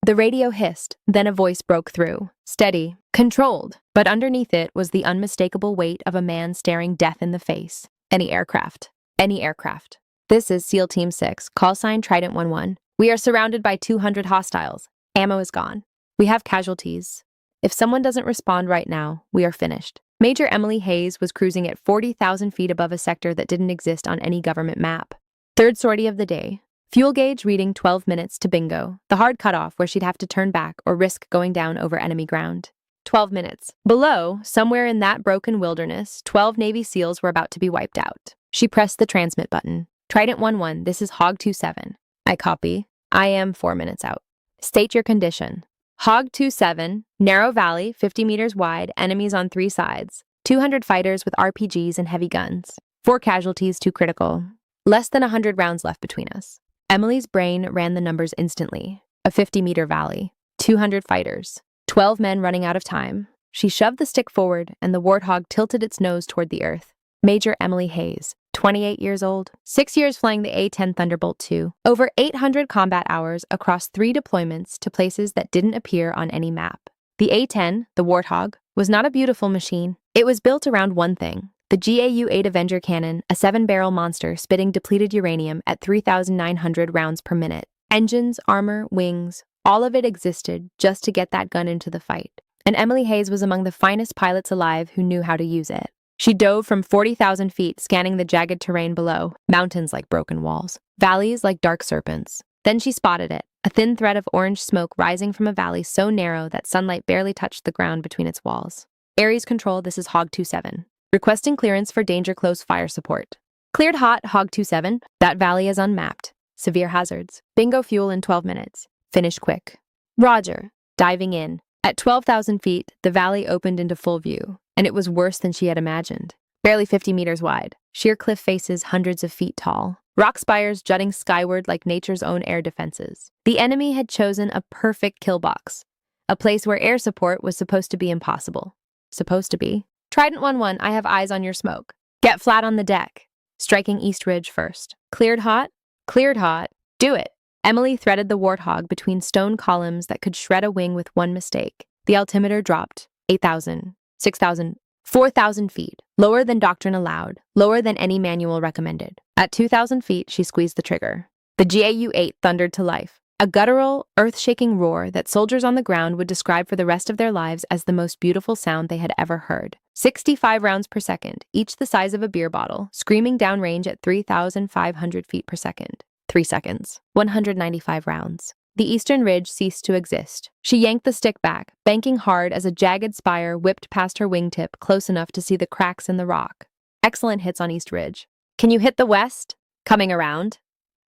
The radio hissed, then a voice broke through. Steady, controlled, but underneath it was the unmistakable weight of a man staring death in the face. Any aircraft. Any aircraft. This is SEAL Team 6, call sign Trident 11. We are surrounded by 200 hostiles. Ammo is gone. We have casualties. If someone doesn't respond right now, we are finished. Major Emily Hayes was cruising at 40,000 feet above a sector that didn't exist on any government map. Third sortie of the day. Fuel gauge reading 12 minutes to bingo, the hard cutoff where she'd have to turn back or risk going down over enemy ground. 12 minutes. Below, somewhere in that broken wilderness, 12 Navy SEALs were about to be wiped out. She pressed the transmit button. Trident 11, this is Hog 27. I copy. I am 4 minutes out. State your condition. Hog 27, narrow valley, 50 meters wide, enemies on 3 sides. 200 fighters with RPGs and heavy guns. 4 casualties, 2 critical. Less than 100 rounds left between us. Emily's brain ran the numbers instantly. A 50-meter valley. 200 fighters. 12 men running out of time. She shoved the stick forward, and the Warthog tilted its nose toward the earth. Major Emily Hayes, 28 years old, 6 years flying the A-10 Thunderbolt II, over 800 combat hours across 3 deployments to places that didn't appear on any map. The A-10, the Warthog, was not a beautiful machine. It was built around one thing, the GAU-8 Avenger cannon, a 7-barrel monster spitting depleted uranium at 3,900 rounds per minute. Engines, armor, wings, all of it existed just to get that gun into the fight. And Emily Hayes was among the finest pilots alive who knew how to use it. She dove from 40,000 feet, scanning the jagged terrain below, mountains like broken walls, valleys like dark serpents. Then she spotted it, a thin thread of orange smoke rising from a valley so narrow that sunlight barely touched the ground between its walls. Ares Control, this is Hog 27. Requesting clearance for danger close fire support. Cleared hot, Hog 27. That valley is unmapped. Severe hazards. Bingo fuel in 12 minutes. Finish quick. Roger. Diving in. At 12,000 feet, the valley opened into full view, and it was worse than she had imagined. Barely 50 meters wide, sheer cliff faces hundreds of feet tall, rock spires jutting skyward like nature's own air defenses. The enemy had chosen a perfect kill box, a place where air support was supposed to be impossible. Supposed to be. Trident 11, I have eyes on your smoke. Get flat on the deck. Striking East Ridge first. Cleared hot? Cleared hot. Do it. Emily threaded the Warthog between stone columns that could shred a wing with one mistake. The altimeter dropped. 8,000, 6,000, 4,000 feet. Lower than doctrine allowed. Lower than any manual recommended. At 2,000 feet, she squeezed the trigger. The GAU-8 thundered to life. A guttural, earth-shaking roar that soldiers on the ground would describe for the rest of their lives as the most beautiful sound they had ever heard. 65 rounds per second, each the size of a beer bottle, screaming downrange at 3,500 feet per second. 3 seconds. 195 rounds. The eastern ridge ceased to exist. She yanked the stick back, banking hard as a jagged spire whipped past her wingtip close enough to see the cracks in the rock. Excellent hits on East Ridge. Can you hit the west? Coming around.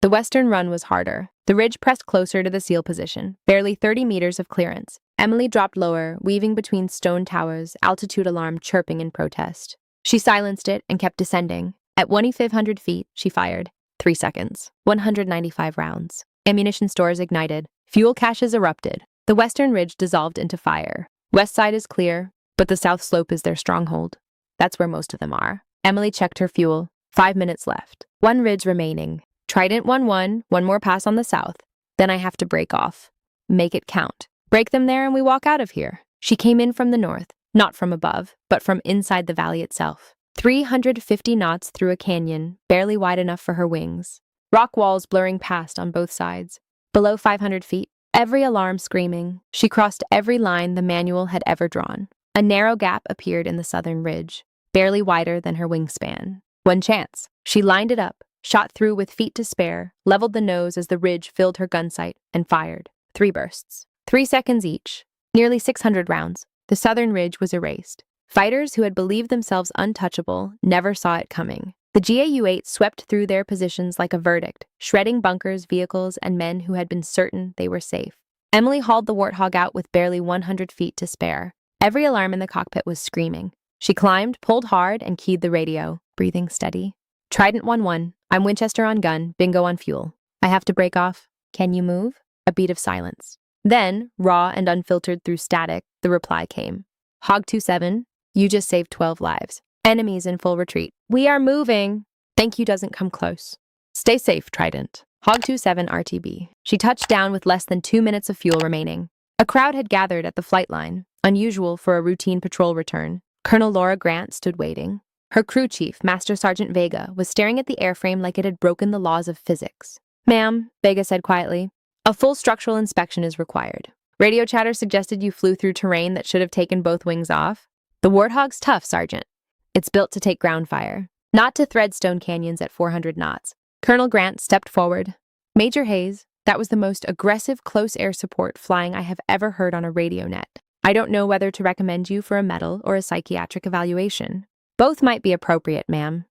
The western run was harder. The ridge pressed closer to the SEAL position, barely 30 meters of clearance. Emily dropped lower, weaving between stone towers, altitude alarm chirping in protest. She silenced it and kept descending. At 2,500 feet, she fired. 3 seconds. 195 rounds. Ammunition stores ignited. Fuel caches erupted. The western ridge dissolved into fire. West side is clear, but the south slope is their stronghold. That's where most of them are. Emily checked her fuel. 5 minutes left. 1 ridge remaining. Trident 11, 1 more pass on the south. Then I have to break off. Make it count. Break them there and we walk out of here. She came in from the north, not from above, but from inside the valley itself. 350 knots through a canyon, barely wide enough for her wings. Rock walls blurring past on both sides. Below 500 feet, every alarm screaming. She crossed every line the manual had ever drawn. A narrow gap appeared in the southern ridge, barely wider than her wingspan. One chance. She lined it up, shot through with feet to spare, leveled the nose as the ridge filled her gun sight, and fired. 3 bursts. 3 seconds each. Nearly 600 rounds. The southern ridge was erased. Fighters who had believed themselves untouchable never saw it coming. The GAU-8 swept through their positions like a verdict, shredding bunkers, vehicles, and men who had been certain they were safe. Emily hauled the Warthog out with barely 100 feet to spare. Every alarm in the cockpit was screaming. She climbed, pulled hard, and keyed the radio, breathing steady. Trident 11, I'm Winchester on gun, bingo on fuel. I have to break off. Can you move? A beat of silence. Then, raw and unfiltered through static, the reply came. Hog 27, you just saved 12 lives. Enemies in full retreat. We are moving. Thank you doesn't come close. Stay safe, Trident. Hog 27 RTB. She touched down with less than 2 minutes of fuel remaining. A crowd had gathered at the flight line, unusual for a routine patrol return. Colonel Laura Grant stood waiting. Her crew chief, Master Sergeant Vega, was staring at the airframe like it had broken the laws of physics. "Ma'am," Vega said quietly, "a full structural inspection is required. Radio chatter suggested you flew through terrain that should have taken both wings off. The Warthog's tough, Sergeant. It's built to take ground fire, not to thread stone canyons at 400 knots. Colonel Grant stepped forward. "Major Hayes, that was the most aggressive close air support flying I have ever heard on a radio net. I don't know whether to recommend you for a medal or a psychiatric evaluation. Both might be appropriate, ma'am."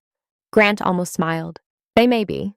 Grant almost smiled. "They may be."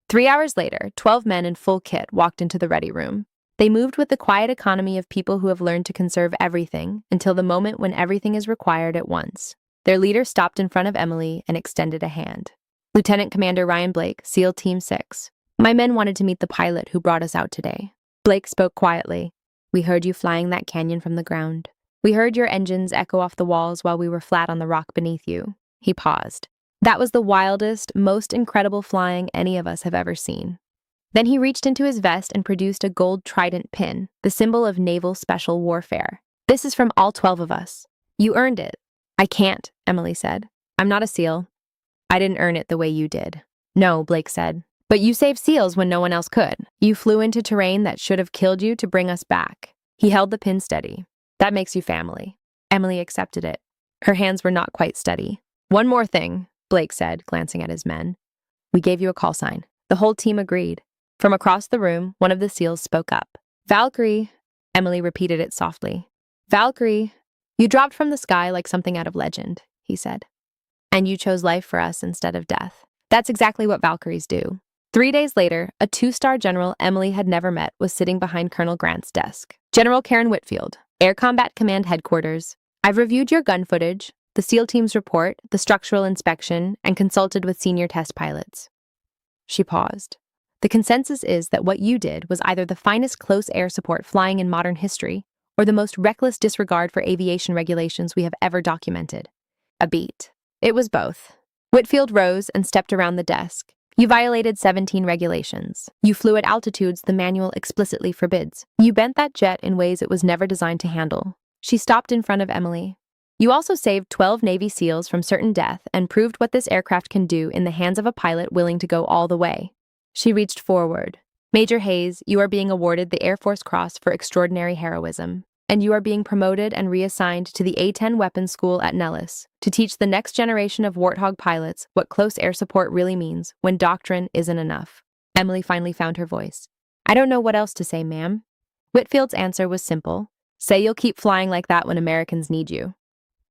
3 hours later, 12 men in full kit walked into the ready room. They moved with the quiet economy of people who have learned to conserve everything until the moment when everything is required at once. Their leader stopped in front of Emily and extended a hand. "Lieutenant Commander Ryan Blake, SEAL Team 6. My men wanted to meet the pilot who brought us out today." Blake spoke quietly. "We heard you flying that canyon from the ground. We heard your engines echo off the walls while we were flat on the rock beneath you." He paused. "That was the wildest, most incredible flying any of us have ever seen." Then he reached into his vest and produced a gold trident pin, the symbol of naval special warfare. "This is from all 12 of us. You earned it." "I can't," Emily said. "I'm not a SEAL. I didn't earn it the way you did." "No," Blake said. "But you saved SEALs when no one else could. You flew into terrain that should have killed you to bring us back." He held the pin steady. "That makes you family." Emily accepted it. Her hands were not quite steady. "One more thing," Blake said, glancing at his men. "We gave you a call sign." The whole team agreed. From across the room, one of the SEALs spoke up. "Valkyrie," Emily repeated it softly. "Valkyrie, you dropped from the sky like something out of legend," he said. "And you chose life for us instead of death." That's exactly what Valkyries do. 3 days later, a 2-star general Emily had never met was sitting behind Colonel Grant's desk. "General Karen Whitfield, Air Combat Command Headquarters. I've reviewed your gun footage, the SEAL team's report, the structural inspection, and consulted with senior test pilots." She paused. "The consensus is that what you did was either the finest close air support flying in modern history or the most reckless disregard for aviation regulations we have ever documented." A beat. "It was both." Whitfield rose and stepped around the desk. "You violated 17 regulations. You flew at altitudes the manual explicitly forbids. You bent that jet in ways it was never designed to handle." She stopped in front of Emily. "You also saved 12 Navy SEALs from certain death and proved what this aircraft can do in the hands of a pilot willing to go all the way." She reached forward. "Major Hayes, you are being awarded the Air Force Cross for extraordinary heroism, and you are being promoted and reassigned to the A-10 Weapons School at Nellis to teach the next generation of Warthog pilots what close air support really means when doctrine isn't enough." Emily finally found her voice. "I don't know what else to say, ma'am." Whitfield's answer was simple. "Say you'll keep flying like that when Americans need you."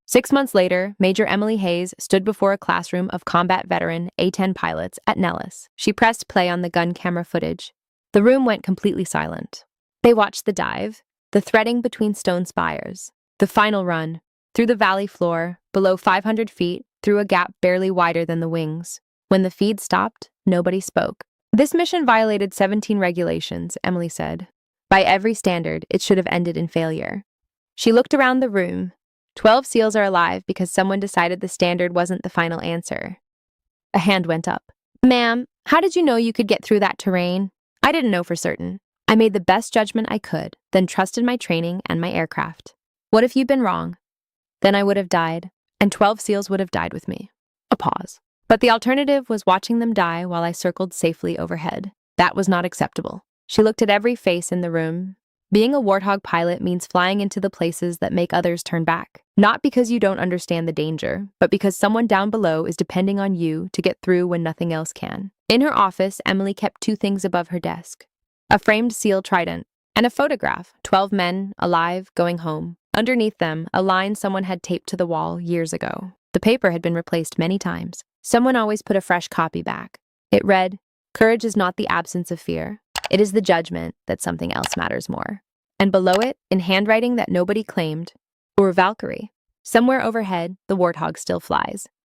6 months later, Major Emily Hayes stood before a classroom of combat veteran A-10 pilots at Nellis. She pressed play on the gun camera footage. The room went completely silent. They watched the dive, the threading between stone spires, the final run, through the valley floor, below 500 feet, through a gap barely wider than the wings. When the feed stopped, nobody spoke. "This mission violated 17 regulations," Emily said. "By every standard, it should have ended in failure." She looked around the room. 12 SEALs are alive because someone decided the standard wasn't the final answer. A hand went up. "Ma'am, how did you know you could get through that terrain?" "I didn't know for certain. I made the best judgment I could, then trusted my training and my aircraft." "What if you'd been wrong?" "Then I would have died, and 12 SEALs would have died with me." A pause. "But the alternative was watching them die while I circled safely overhead. That was not acceptable." She looked at every face in the room. Being a Warthog pilot means flying into the places that make others turn back. Not because you don't understand the danger, but because someone down below is depending on you to get through when nothing else can. In her office, Emily kept 2 things above her desk: a framed SEAL trident and a photograph, 12 men, alive, going home. Underneath them, a line someone had taped to the wall years ago. The paper had been replaced many times. Someone always put a fresh copy back. It read, "Courage is not the absence of fear. It is the judgment that something else matters more." And below it, in handwriting that nobody claimed, or Valkyrie. Somewhere overhead, the Warthog still flies.